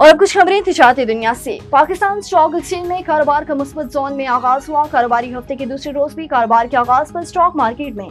और अब कुछ खबरें तिजारती दुनिया से। पाकिस्तान स्टॉक एक्सचेंज में कारोबार का मुस्बत जोन में आगाज हुआ। कारोबारी हफ्ते के दूसरे रोज भी कारोबार के आगाज पर स्टॉक मार्केट में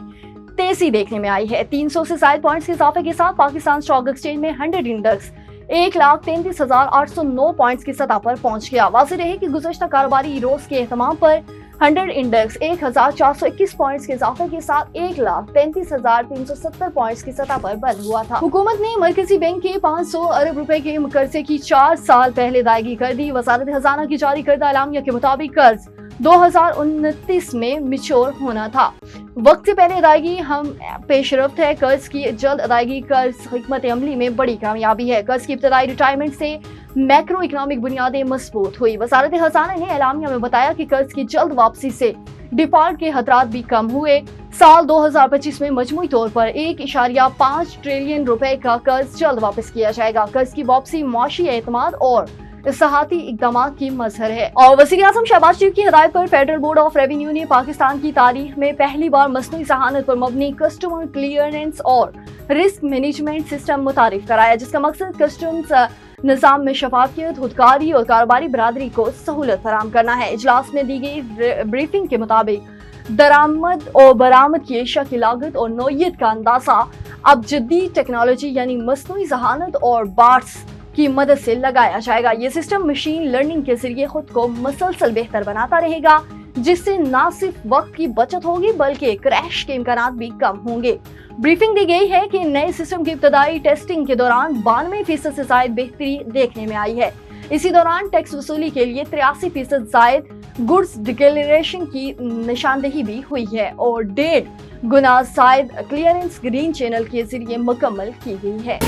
तेजी देखने में आई है। 300 से ज्यादा पॉइंट्स के इजाफे के साथ पाकिस्तान स्टॉक एक्सचेंज में 100 इंडेक्स 1,33,809 पॉइंट्स की सतह पर पहुंच गया। वाज़ेह रहे कि गुज़श्ता कारोबारी रोज के एहतमाम पर 100 इंडेक्स 1,421 पॉइंट्स के इजाफे के साथ 1,33,370 पॉइंट्स की सतह पर बंद हुआ था। हुकूमत ने मरकजी बैंक के 500 अरब रुपए के कर्जे की 4 साल पहले अदायगी कर दी। वजारत खजाना की जारी करदा एलामिया के मुताबिक कर्ज 2029 में मिच्योर होना था। वक्त से पहले अदायगी हम पेशरफ्त है। कर्ज की जल्द अदायगी कर्ज हिकमत अमली में बड़ी कामयाबी है। कर्ज की इब्तदाई रिटायरमेंट से मैक्रो इकनॉमिक बुनियादें मजबूत हुई। वजारत खजाना ने एलामिया में बताया कि कर्ज की जल्द वापसी से डिफॉल्ट के खतरात भी कम हुए। साल 2025 में मजमूई तौर पर 1.5 ट्रिलियन रुपए का कर्ज जल्द वापस किया जाएगा। कर्ज की वापसी मुआशी एतमाद और इस्लाहाती इक़दाम की मजहर है। और वज़ीर आज़म शहबाज शरीफ की हिदायत पर फेडरल बोर्ड ऑफ रेवेन्यू ने पाकिस्तान की तारीख में पहली बार मसनूई ज़हानत पर मबनी कस्टमर क्लियरेंस और रिस्क मैनेजमेंट सिस्टम मुतारिफ कराया, जिसका मकसद कस्टम्स निज़ाम में शफाफियत, खुदकारी और कारोबारी बरादरी को सहूलत फराहम करना है। इजलास में दी गई ब्रीफिंग के मुताबिक दरामद और बरामद की एशिया की लागत और नौयत का अंदाजा अब जदीद टेक्नोलॉजी यानी मसनूई ज़हानत और बार्स की मदद से लगाया जाएगा। ये सिस्टम मशीन लर्निंग के जरिए खुद को मसलसल बेहतर बनाता रहेगा, जिससे न सिर्फ वक्त की बचत होगी बल्कि क्रैश के इम्कानात भी कम होंगे। ब्रीफिंग दी गई है कि नए सिस्टम की इब्तदाई टेस्टिंग के दौरान 92% से ज्यादा बेहतरी देखने में आई है। इसी दौरान टैक्स वसूली के लिए 83% ज्यादा गुड्स डिक्लेरेशन की निशानदेही भी हुई है और 1.5 गुना ज्यादा क्लियरेंस ग्रीन चैनल के जरिए मुकम्मल की गई है।